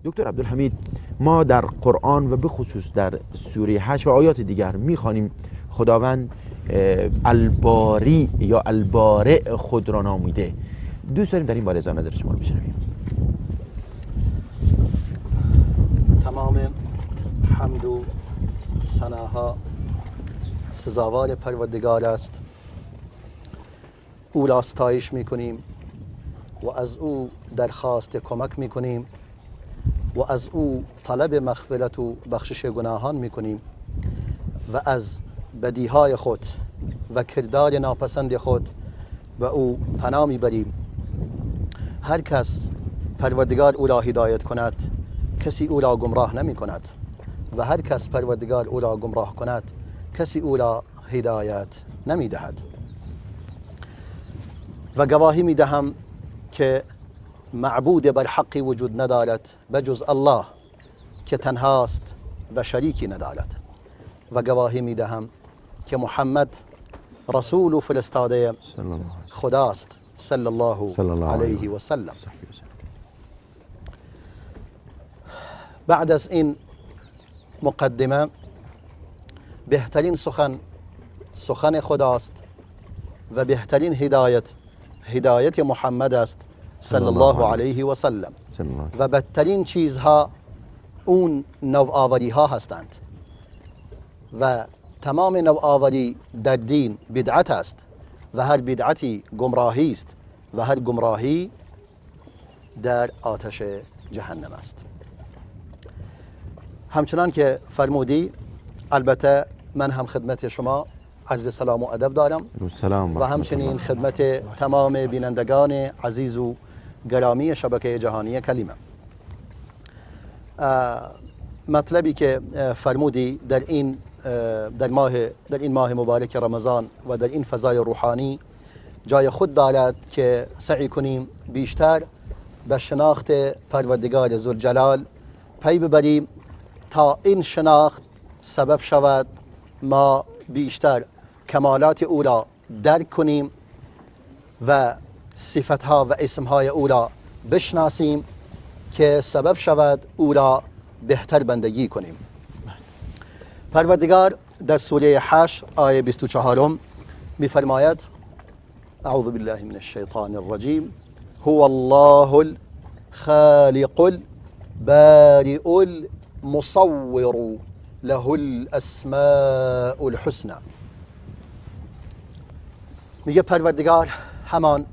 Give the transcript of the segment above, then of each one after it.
دکتر عبدالحمید، ما در قرآن و به خصوص در سوره حشر و آیات دیگر میخوانیم خداوند الباری یا البارئ خود را نامیده. دوست داریم در این باره اظهار نظر شما رو بشنویم. تمام حمد و ثناها سزاوار پروردگار است. او را ستایش میکنیم و از او درخواست کمک میکنیم و از او طلب مغفرت و بخشش گناهان میکنیم و از بدیهای خود و کردار ناپسند خود و او پناه میبریم. هر کس پروردگار او را هدایت کند کسی او را گمراه نمی کند و هر کس پروردگار او را گمراه کند کسی او را هدایت نمی دهد. و گواهی می دهم که معبود بر حقی وجود ندارد بجز الله که تنهاست و شریکی ندارد. و گواهی می دهم که محمد رسول و فرستاده خداست صلی الله علیه و سلم. بعد از این مقدمه بهترین سخن خداست و بهترین هدایت محمد است صلی الله علیه و سلم و بدترین چیزها اون نوآوری ها هستند و تمام نوآوری در دین بدعت است و هر بدعتی گمراهی است و هر گمراهی در آتش جهنم است. همچنان که فرمودی، البته من هم خدمت شما عرض سلام و ادب دارم و همچنین خدمت تمام بینندگان عزیز و گرامی شبکه جهانی کلمه. مطلبی که فرمودی در این ماه مبارک رمضان و در این فضای روحانی جای خود دارد که سعی کنیم بیشتر به شناخت پروردگار ذوالجلال پی ببریم تا این شناخت سبب شود ما بیشتر کمالات او را درک کنیم و صفتها و اسمهای او را بشناسیم که سبب شود او را بهتر بندگی کنیم. پروردگار در سوره حشر آیه 24 می‌فرماید: اعوذ بالله من الشیطان الرجیم هو الله الخالق البارئ المصور له الاسماء الحسنى. میگه پروردگار همان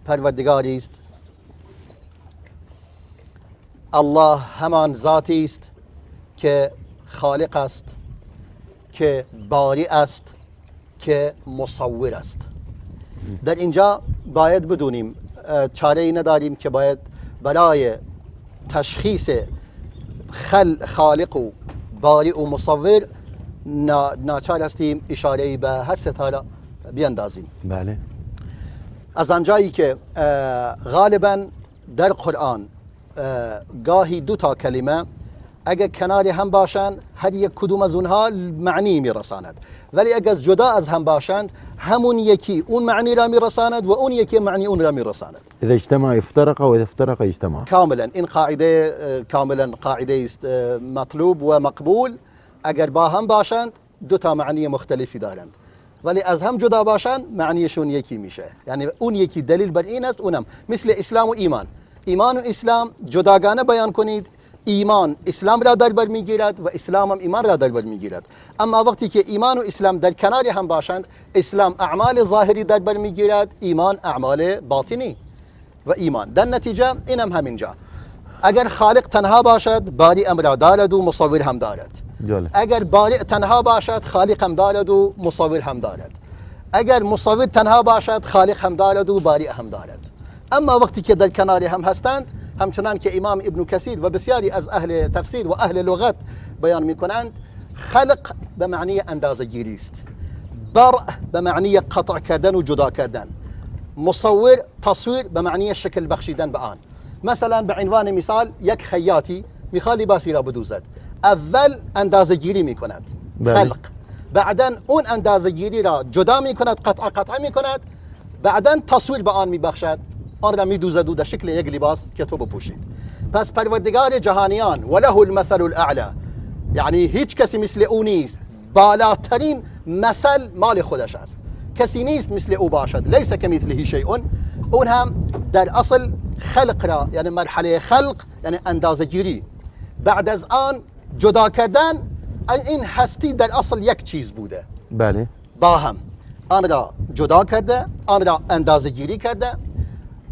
پروردگاری است، الله همان ذاتی است که خالق است، که باری است، که مصور است. در اینجا باید بدونیم چاره ای نداریم که باید برای تشخیص خالق و باری و مصور ناچار هستیم اشاره به هر ستاره بیندازیم. بله. از آنجایی که غالبا در قرآن گاهی دو تا کلمه اگر کنار هم باشند هر یک کدوم از اونها معنی میرساند، ولی اگر جدا از هم باشند همون یکی اون معنی را میرساند و اون یکی معنی اون را میرساند. اذا اجتمع افترق و اذا افترق اجتمع. کاملا این قاعده است مطلوب و مقبول. اگر با هم باشند دو تا معنی مختلفی دارند، ولی از هم جدا باشند معنیشون یکی میشه. یعنی اون یکی دلیل بر این است. اونم مثل اسلام و ایمان و اسلام جداگانه بیان کنید. ایمان اسلام را در بر میگیرد و اسلام هم ایمان را در بر میگیرد. اما وقتی که ایمان و اسلام در کنار هم باشند، اسلام اعمال ظاهری در بر میگیرد، ایمان اعمال باطنی و ایمان. در نتیجه اینم همینجا اگر خالق تنها باشد باری امر دارد و مصور هم دارد. اگر باری تنها باشد خالق هم دارد و مصور هم دارد. اگر مصور تنها باشد خالق هم دارد و باری هم دارد. اما وقتی که در کنار هم هستند، همچنان که امام ابن کثیر و بسیاری از اهل تفسیر و اهل لغت بیان میکنند، خلق به معنی اندازه گیری است، برع به معنی قطع کردن و جدا کردن، مصور تصویر به معنی شکل بخشیدن به آن. مثلا به عنوان مثال یک خیاطی میخواد لباسی را بدوزد، اول اندازه گیری میکند خلق، بعدا اون اندازه گیری را جدا میکند، قطعه میکند، بعدا تصویر به آن میبخشد، آن را میدوزد و در شکل یک لباس که تو بپوشید. پس پروردگار جهانیان وله المثل الاعلى، یعنی هیچ کسی مثل او نیست، بالاترین مثل مال خودش است، کسی نیست مثل او باشد، لیس کمثله شیء. اون هم در اصل خلق را، یعنی مرحله خلق یعنی اندازه‌گیری، بعد از آن جدا کردن این هستی در اصل یک چیز بوده، بله با هم آن را جدا کرده، آن را اندازه گیری کرده،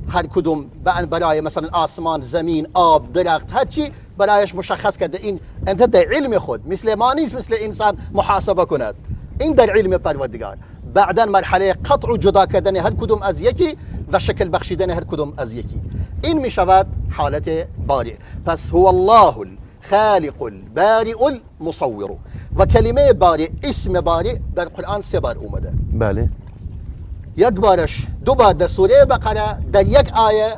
هر کدوم برای مثلا آسمان، زمین، آب، درخت، هر چی برایش مشخص کرده. این انت در علم خود، مثل ما نیست مثل انسان محاسبه کند، این در علم پروردگار. بعدا مرحله قطع و جدا کردن هر کدوم از یکی و شکل بخشیدن هر کدوم از یکی، این می شود حالت بارئ. پس هو الله الخالق البارئ المصور. و کلمه بارئ، اسم بارئ در قرآن 3 بار اومده. بله. یک بارش 2 بار در سوره بقره در یک آیه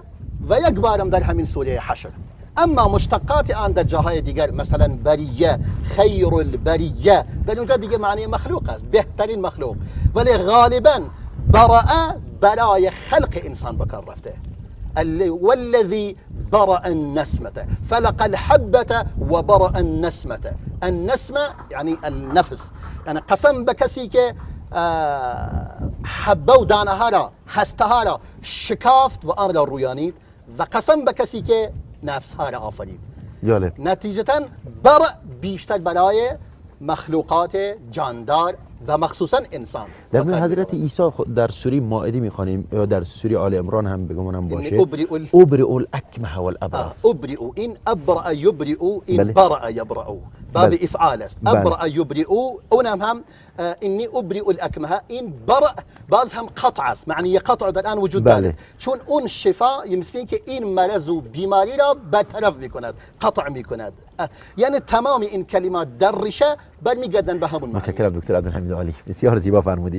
و یک بارم در همین سوره حشر. اما مشتقات آن در جاهای دیگر، مثلا بریه، خیر البریه، در اونجا دیگه معنی مخلوق است، بهترین مخلوق، ولی غالبا برأ برای خلق انسان بکار رفته. والذی برأ النسمة فلق الحبة وبرأ النسمة. النسمة یعنی النفس، یعنی قسم به کسی که حبه و دانه ها را، هسته ها را شکافت و آن را رویانید، و قسم به کسی که نفس ها را آفرید. جالب. نتیجتا برع بیشتر برای مخلوقات جاندار و مخصوصا انسان. در مورد حضرت عیسی در سوره مائده میخوانیم یا در سوره آل عمران هم بگمانم باشه، ابرئ الاکمه والابرص. ابرئ، این ابرئ یبرئ، این بله. برئ یبرئ، باب بله. افعال است. بله. ابرئ یبرئ، اونم هم اینی ابرئ الاکمه، این برع باز هم قطع است، معنی قطع در آن وجود دارد. بله. چون اون شفا مثل که این مرض و بیماری را برطرف میکند، قطع میکند. یعنی تمام این کلمات در ریشه برمیگردن به همون معنی. متشکرم دکتر عبدالحمید عالی، بسیار زیبا فرمودید.